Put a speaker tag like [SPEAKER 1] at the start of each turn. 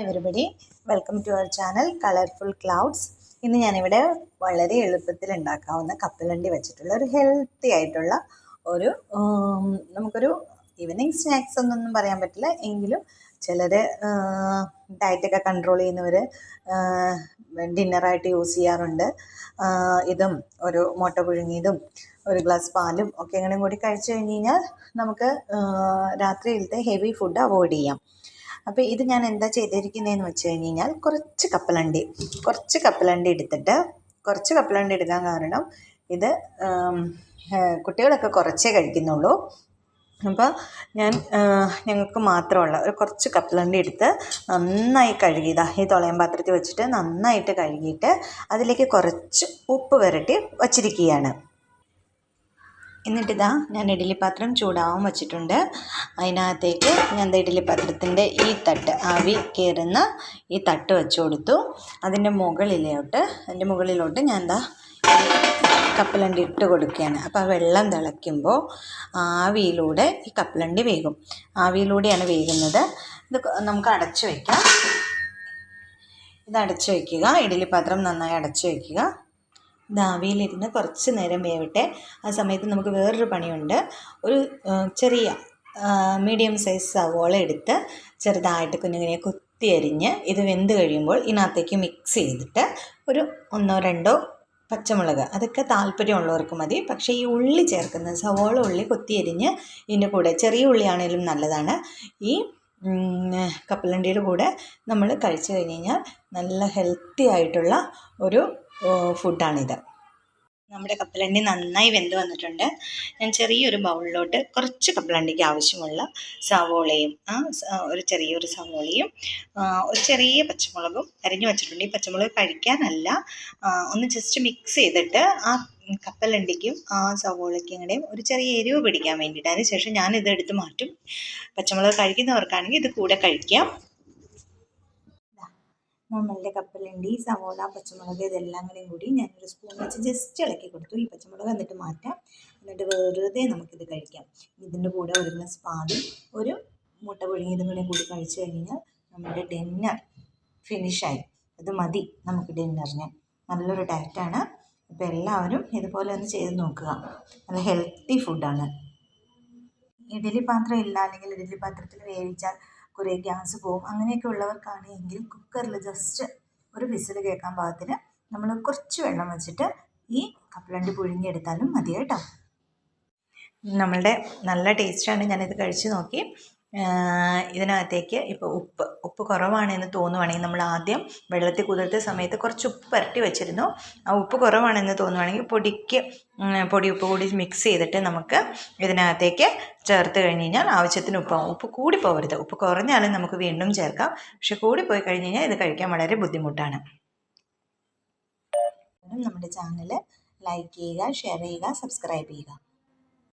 [SPEAKER 1] Everybody, welcome to our channel colourful clouds. ഇന്ന് ഞാനിവിടെ വളരെ എളുപ്പത്തിൽ ഉണ്ടാക്കാവുന്ന കപ്പലണ്ടി വെച്ചിട്ടുള്ള ഒരു ഹെൽത്തി ആയിട്ടുള്ള ഒരു നമുക്കൊരു ഈവനിങ് സ്നാക്സ് എന്നൊന്നും പറയാൻ പറ്റില്ല, എങ്കിലും ചിലർ ഡയറ്റൊക്കെ കൺട്രോൾ ചെയ്യുന്നവർ ഡിന്നറായിട്ട് യൂസ് ചെയ്യാറുണ്ട്. ഇതും ഒരു മുട്ട പുഴുങ്ങിയതും ഒരു ഗ്ലാസ് പാലും ഒക്കെ എങ്ങനെ കൂടി കഴിച്ചു കഴിഞ്ഞ് കഴിഞ്ഞാൽ നമുക്ക് രാത്രിയിലത്തെ ഹെവി ഫുഡ് അവോയ്ഡ് ചെയ്യാം. അപ്പോൾ ഇത് ഞാൻ എന്താ ചെയ്തിരിക്കുന്നതെന്ന് വെച്ച് കഴിഞ്ഞ് കഴിഞ്ഞാൽ കുറച്ച് കപ്പലണ്ടി എടുക്കാൻ കാരണം ഇത് കുട്ടികളൊക്കെ കുറച്ചേ കഴിക്കുന്നുള്ളൂ. അപ്പോൾ ഞങ്ങൾക്ക് മാത്രമുള്ള ഒരു കുറച്ച് കപ്പലണ്ടി എടുത്ത് നന്നായി കഴുകിയതാ ഈ തുളയം പാത്രത്തിൽ വെച്ചിട്ട് നന്നായിട്ട് കഴുകിയിട്ട് അതിലേക്ക് കുറച്ച് ഉപ്പ് പുരട്ടി വച്ചിരിക്കുകയാണ്. എന്നിട്ടിതാ ഞാൻ ഇഡ്ഡലി പാത്രം ചൂടാവാൻ വെച്ചിട്ടുണ്ട്. അതിനകത്തേക്ക് ഞാൻ ഇഡ്ഡലി പാത്രത്തിൻ്റെ ഈ തട്ട്, ആവി കയറുന്ന ഈ തട്ട് വെച്ച് കൊടുത്തു. അതിൻ്റെ മുകളിലോട്ട് ഞാൻ കപ്പലണ്ടി ഇട്ട് കൊടുക്കുകയാണ്. അപ്പോൾ ആ വെള്ളം തിളയ്ക്കുമ്പോൾ ആവിയിലൂടെ ഈ കപ്പലണ്ടി വേകും. ആവിയിലൂടെയാണ് വേകുന്നത്. ഇത് നമുക്ക് അടച്ചു വയ്ക്കാം. ഇത് അടച്ചു വയ്ക്കുക. ഇഡ്ഡലി പാത്രം നന്നായി അടച്ചു വയ്ക്കുക. ഇത് ആവിയിലിരുന്ന് കുറച്ച് നേരം വേവട്ടെ. ആ സമയത്ത് നമുക്ക് വേറൊരു പണിയുണ്ട്. ഒരു ചെറിയ മീഡിയം സൈസ് സവോള എടുത്ത് ചെറുതായിട്ട് കുഞ്ഞുങ്ങനെ കുത്തി അരിഞ്ഞ് ഇത് വെന്ത് കഴിയുമ്പോൾ ഇതിനകത്തേക്ക് മിക്സ് ചെയ്തിട്ട് ഒരു 1-2 പച്ചമുളക്, അതൊക്കെ താല്പര്യമുള്ളവർക്ക് മതി. പക്ഷേ ഈ ഉള്ളി ചേർക്കുന്നത്, സവോള ഉള്ളി കൊത്തി അരിഞ്ഞ് ഇതിൻ്റെ കൂടെ, ചെറിയ ഉള്ളിയാണെങ്കിലും നല്ലതാണ്, ഈ കപ്പലണ്ടിയുടെ കൂടെ നമ്മൾ കഴിച്ചു കഴിഞ്ഞ് കഴിഞ്ഞാൽ നല്ല ഹെൽത്തി ആയിട്ടുള്ള ഒരു ഫുഡാണിത്. നമ്മുടെ കപ്പലണ്ടി നന്നായി വെന്ത് വന്നിട്ടുണ്ട്. ഞാൻ ചെറിയൊരു ബൗളിലോട്ട് കുറച്ച് കപ്പലണ്ടിക്ക് ആവശ്യമുള്ള സവോളയും ഒരു ചെറിയൊരു സവോളയും ഒരു ചെറിയ പച്ചമുളകും അരിഞ്ഞു വെച്ചിട്ടുണ്ട്. ഈ പച്ചമുളക് കഴിക്കാനല്ല, ഒന്ന് ജസ്റ്റ് മിക്സ് ചെയ്തിട്ട് ആ കപ്പലണ്ടിക്കും ആ സവോളയ്ക്കും കൂടെയും ഒരു ചെറിയ എരിവ് പിടിക്കാൻ വേണ്ടിയിട്ട്. അതിനുശേഷം ഞാനിതെടുത്ത് മാറ്റും. പച്ചമുളക് കഴിക്കുന്നവർക്കാണെങ്കിൽ ഇത് കൂടെ കഴിക്കാം. നമ്മളുടെ കപ്പലണ്ടി, സവോള, പച്ചമുളക് ഇതെല്ലാം കൂടി ഞാനൊരു സ്പൂൺ വെച്ച് ജസ്റ്റ് ഇളക്കി കൊടുത്തു. ഈ പച്ചമുളക് എന്നിട്ട് മാറ്റാം. എന്നിട്ട് വെറുതെ നമുക്കിത് കഴിക്കാം. ഇതിൻ്റെ കൂടെ ഒരു ഗ്ലാസ് പാലും ഒരു മുട്ട പുഴുങ്ങിയതും കൂടി കഴിച്ചു കഴിഞ്ഞാൽ നമ്മുടെ ഡിന്നർ ഫിനിഷായി. അത് മതി നമുക്ക് ഡിന്നറിന്. നല്ലൊരു ഡയറ്റാണ്. അപ്പോൾ എല്ലാവരും ഇതുപോലെ ഒന്ന് ചെയ്ത് നോക്കുക. നല്ല ഹെൽത്തി ഫുഡാണ്. ഇഡ്ഡലി പാത്രം ഇല്ല, അല്ലെങ്കിൽ ഇഡ്ഡലി പാത്രത്തിൽ വേവിച്ചാൽ കുറേ ഗ്യാസ് പോകും. അങ്ങനെയൊക്കെ ഉള്ളവർക്കാണെങ്കിൽ കുക്കറിൽ ജസ്റ്റ് ഒരു വിസിൽ കേൾക്കാൻ പാകത്തിന് നമ്മൾ കുറച്ച് വെള്ളം വെച്ചിട്ട് ഈ കപ്പലണ്ടി പുഴുങ്ങിയെടുത്താലും മതി കേട്ടോ. നമ്മളുടെ നല്ല ടേസ്റ്റാണ്. ഞാനിത് കഴിച്ച് നോക്കി. ഇതിനകത്തേക്ക് ഇപ്പോൾ ഉപ്പ് കുറവാണെന്ന് തോന്നുവാണെങ്കിൽ, നമ്മൾ ആദ്യം വെള്ളത്തിൽ കുതിർത്ത സമയത്ത് കുറച്ച് ഉപ്പ് പുരട്ടി വെച്ചിരുന്നു. ആ ഉപ്പ് കുറവാണെന്ന് തോന്നുവാണെങ്കിൽ പൊടി ഉപ്പ് കൂടി മിക്സ് ചെയ്തിട്ട് നമുക്ക് ഇതിനകത്തേക്ക് ചേർത്ത് കഴിഞ്ഞ് കഴിഞ്ഞാൽ ആവശ്യത്തിന് ഉപ്പ് കൂടി പോകരുത്. ഉപ്പ് കുറഞ്ഞാലും നമുക്ക് വീണ്ടും ചേർക്കാം. പക്ഷെ കൂടിപ്പോയി കഴിഞ്ഞ് കഴിഞ്ഞാൽ ഇത് കഴിക്കാൻ വളരെ ബുദ്ധിമുട്ടാണ്. നമ്മുടെ ചാനൽ ലൈക്ക് ചെയ്യുക, ഷെയർ ചെയ്യുക, സബ്സ്ക്രൈബ് ചെയ്യുക.